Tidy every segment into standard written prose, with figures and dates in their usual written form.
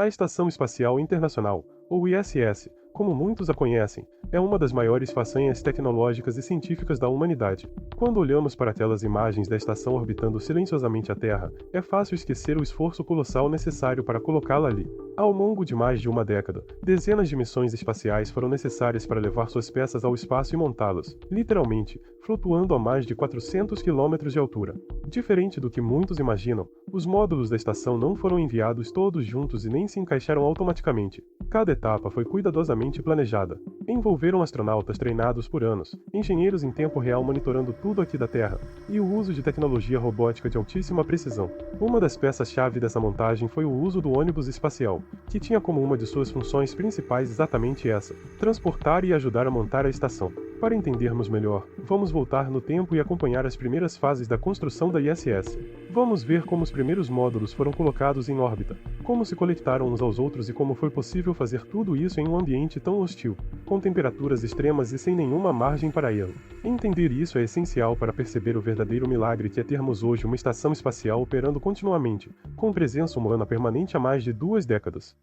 A Estação Espacial Internacional, ou ISS, como muitos a conhecem, é uma das maiores façanhas tecnológicas e científicas da humanidade. Quando olhamos para aquelas imagens da estação orbitando silenciosamente a Terra, é fácil esquecer o esforço colossal necessário para colocá-la ali. Ao longo de mais de uma década, dezenas de missões espaciais foram necessárias para levar suas peças ao espaço e montá-las, literalmente, flutuando a mais de 400 quilômetros de altura. Diferente do que muitos imaginam, os módulos da estação não foram enviados todos juntos e nem se encaixaram automaticamente. Cada etapa foi cuidadosamente planejada. Envolveram astronautas treinados por anos, engenheiros em tempo real monitorando tudo aqui da Terra, e o uso de tecnologia robótica de altíssima precisão. Uma das peças-chave dessa montagem foi o uso do ônibus espacial, que tinha como uma de suas funções principais exatamente essa: transportar e ajudar a montar a estação. Para entendermos melhor, vamos voltar no tempo e acompanhar as primeiras fases da construção da ISS. Vamos ver como os primeiros módulos foram colocados em órbita, como se conectaram uns aos outros e como foi possível fazer tudo isso em um ambiente tão hostil, com temperaturas extremas e sem nenhuma margem para erro. Entender isso é essencial para perceber o verdadeiro milagre que é termos hoje uma estação espacial operando continuamente, com presença humana permanente há mais de 2 décadas.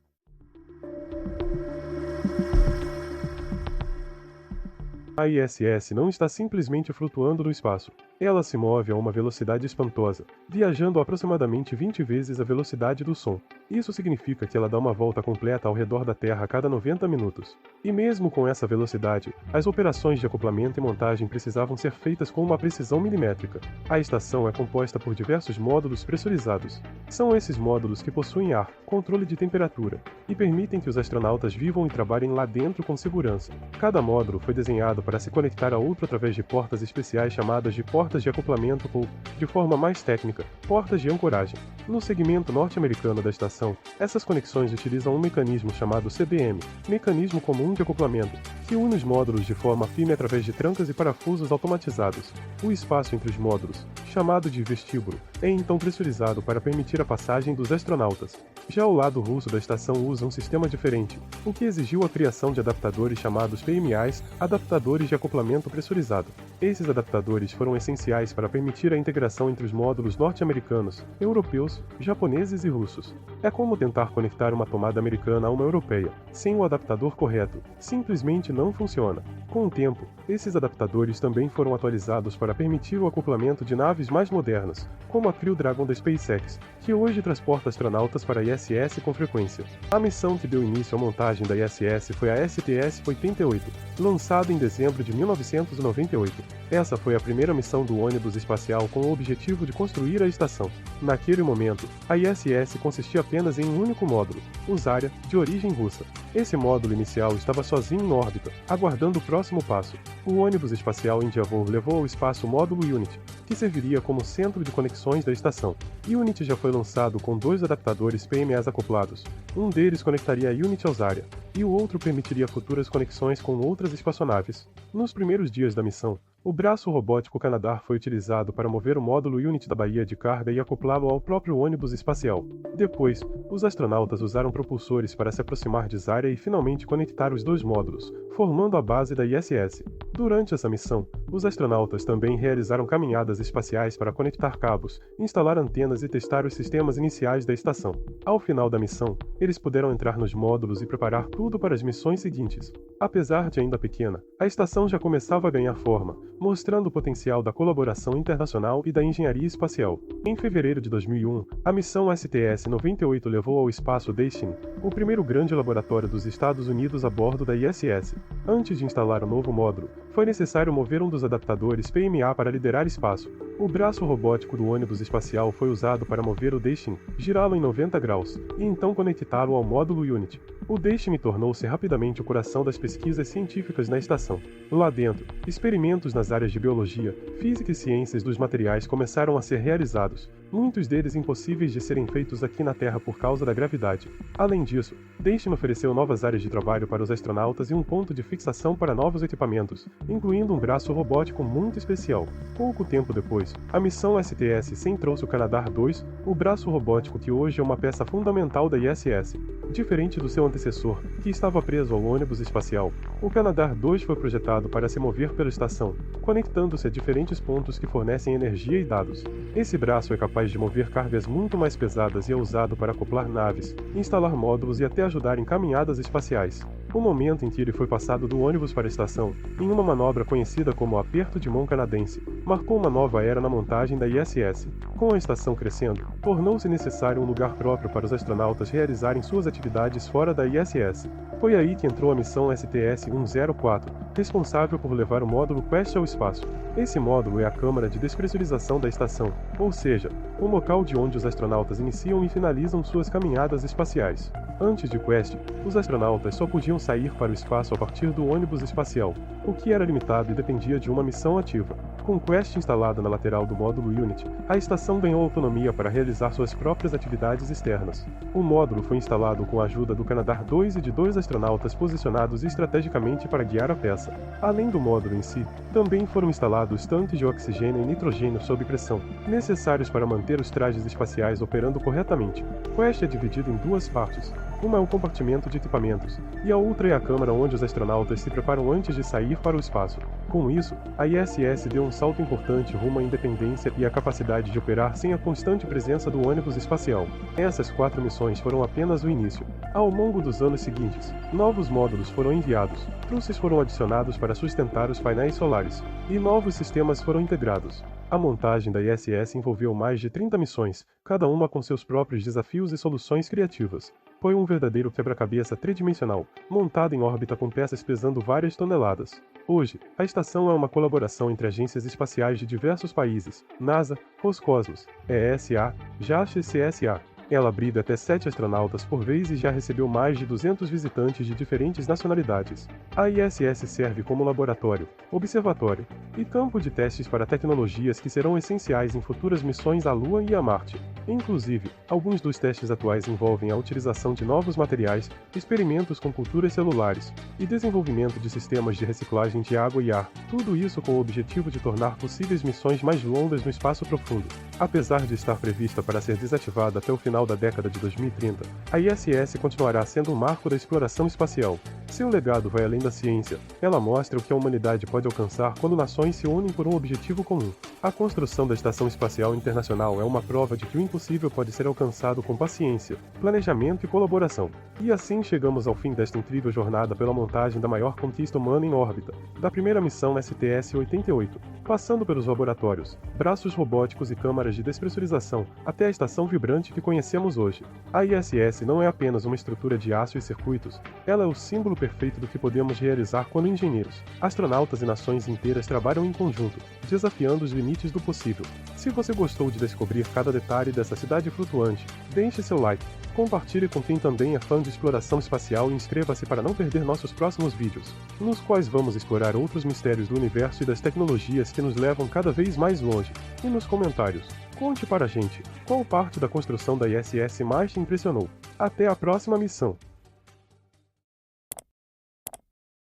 A ISS não está simplesmente flutuando no espaço. Ela se move a uma velocidade espantosa, viajando aproximadamente 20 vezes a velocidade do som. Isso significa que ela dá uma volta completa ao redor da Terra a cada 90 minutos. E mesmo com essa velocidade, as operações de acoplamento e montagem precisavam ser feitas com uma precisão milimétrica. A estação é composta por diversos módulos pressurizados. São esses módulos que possuem ar, controle de temperatura, e permitem que os astronautas vivam e trabalhem lá dentro com segurança. Cada módulo foi desenhado para se conectar a outro através de portas especiais chamadas de portas de acoplamento ou, de forma mais técnica, portas de ancoragem. No segmento norte-americano da estação, essas conexões utilizam um mecanismo chamado CBM, Mecanismo Comum de Acoplamento, que une os módulos de forma firme através de trancas e parafusos automatizados. O espaço entre os módulos, chamado de vestíbulo, é então pressurizado para permitir a passagem dos astronautas. Já o lado russo da estação usa um sistema diferente, o que exigiu a criação de adaptadores chamados PMAs, adaptadores de acoplamento pressurizado. Esses adaptadores foram essenciais para permitir a integração entre os módulos norte-americanos, europeus, japoneses e russos. É como tentar conectar uma tomada americana a uma europeia, sem o adaptador correto. Simplesmente não funciona. Com o tempo, esses adaptadores também foram atualizados para permitir o acoplamento de naves mais modernas, como a Crew Dragon da SpaceX, que hoje transporta astronautas para a ISS com frequência. A missão que deu início à montagem da ISS foi a STS-88, lançada em dezembro de 1998. Essa foi a primeira missão do ônibus espacial com o objetivo de construir a estação. Naquele momento, a ISS consistia apenas em um único módulo, o Zarya, de origem russa. Esse módulo inicial estava sozinho em órbita, aguardando o próximo passo. O ônibus espacial Endeavour levou ao espaço o módulo Unity, que serviria como centro de conexões da estação. Unity já foi lançado com 2 adaptadores PMAs acoplados. Um deles conectaria a Unity ao Zarya, e o outro permitiria futuras conexões com outras espaçonaves. Nos primeiros dias da missão, o braço robótico Canadarm foi utilizado para mover o módulo Unity da baía de carga e acoplá-lo ao próprio ônibus espacial. Depois, os astronautas usaram propulsores para se aproximar de Zarya e finalmente conectar os 2 módulos, formando a base da ISS. Durante essa missão, os astronautas também realizaram caminhadas espaciais para conectar cabos, instalar antenas e testar os sistemas iniciais da estação. Ao final da missão, eles puderam entrar nos módulos e preparar tudo para as missões seguintes. Apesar de ainda pequena, a estação já começava a ganhar forma, mostrando o potencial da colaboração internacional e da engenharia espacial. Em fevereiro de 2001, a missão STS-98 levou ao espaço Destiny, o primeiro grande laboratório dos Estados Unidos a bordo da ISS. Antes de instalar o novo módulo, foi necessário mover um dos adaptadores PMA para liderar espaço. O braço robótico do ônibus espacial foi usado para mover o Destiny, girá-lo em 90 graus, e então conectá-lo ao módulo Unity. O Destiny tornou-se rapidamente o coração das pesquisas científicas na estação. Lá dentro, experimentos nas áreas de biologia, física e ciências dos materiais começaram a ser realizados, muitos deles impossíveis de serem feitos aqui na Terra por causa da gravidade. Além disso, Destiny ofereceu novas áreas de trabalho para os astronautas e um ponto de fixação para novos equipamentos, incluindo um braço robótico muito especial. Pouco tempo depois, a missão STS-100 trouxe o Canadarm 2, o braço robótico que hoje é uma peça fundamental da ISS. Diferente do seu antecessor, que estava preso ao ônibus espacial, o Canadarm2 foi projetado para se mover pela estação, conectando-se a diferentes pontos que fornecem energia e dados. Esse braço é capaz de mover cargas muito mais pesadas e é usado para acoplar naves, instalar módulos e até ajudar em caminhadas espaciais. O momento em que ele foi passado do ônibus para a estação, em uma manobra conhecida como aperto de mão canadense, marcou uma nova era na montagem da ISS. Com a estação crescendo, tornou-se necessário um lugar próprio para os astronautas realizarem suas atividades fora da ISS. Foi aí que entrou a missão STS-104, responsável por levar o módulo Quest ao espaço. Esse módulo é a câmara de despressurização da estação, ou seja, o local de onde os astronautas iniciam e finalizam suas caminhadas espaciais. Antes de Quest, os astronautas só podiam sair para o espaço a partir do ônibus espacial, o que era limitado e dependia de uma missão ativa. Com Quest instalada na lateral do módulo Unity, a estação ganhou autonomia para realizar suas próprias atividades externas. O módulo foi instalado com a ajuda do Canadarm2 e de 2 astronautas posicionados estrategicamente para guiar a peça. Além do módulo em si, também foram instalados tanques de oxigênio e nitrogênio sob pressão, necessários para manter os trajes espaciais operando corretamente. Quest é dividido em 2 partes. Uma é o compartimento de equipamentos, e a outra é a câmara onde os astronautas se preparam antes de sair para o espaço. Com isso, a ISS deu um salto importante rumo à independência e à capacidade de operar sem a constante presença do ônibus espacial. Essas 4 missões foram apenas o início. Ao longo dos anos seguintes, novos módulos foram enviados, trusses foram adicionados para sustentar os painéis solares, e novos sistemas foram integrados. A montagem da ISS envolveu mais de 30 missões, cada uma com seus próprios desafios e soluções criativas. Foi um verdadeiro quebra-cabeça tridimensional, montado em órbita com peças pesando várias toneladas. Hoje, a estação é uma colaboração entre agências espaciais de diversos países: NASA, Roscosmos, ESA, JAXA e CSA. Ela abriga até 7 astronautas por vez e já recebeu mais de 200 visitantes de diferentes nacionalidades. A ISS serve como laboratório, observatório e campo de testes para tecnologias que serão essenciais em futuras missões à Lua e a Marte. Inclusive, alguns dos testes atuais envolvem a utilização de novos materiais, experimentos com culturas celulares e desenvolvimento de sistemas de reciclagem de água e ar, tudo isso com o objetivo de tornar possíveis missões mais longas no espaço profundo. Apesar de estar prevista para ser desativada até o final da década de 2030, a ISS continuará sendo um marco da exploração espacial. Seu legado vai além da ciência. Ela mostra o que a humanidade pode alcançar quando nações se unem por um objetivo comum. A construção da Estação Espacial Internacional é uma prova de que o impossível pode ser alcançado com paciência, planejamento e colaboração. E assim chegamos ao fim desta incrível jornada pela montagem da maior conquista humana em órbita, da primeira missão STS-88, passando pelos laboratórios, braços robóticos e câmaras de despressurização, até a estação vibrante que conhecemos hoje. A ISS não é apenas uma estrutura de aço e circuitos, ela é o símbolo perfeito do que podemos realizar quando engenheiros, astronautas e nações inteiras trabalham em conjunto, desafiando os limites do possível. Se você gostou de descobrir cada detalhe dessa cidade flutuante, deixe seu like, compartilhe com quem também é fã de exploração espacial e inscreva-se para não perder nossos próximos vídeos, nos quais vamos explorar outros mistérios do universo e das tecnologias que nos levam cada vez mais longe. E nos comentários, conte para a gente qual parte da construção da ISS mais te impressionou. Até a próxima missão!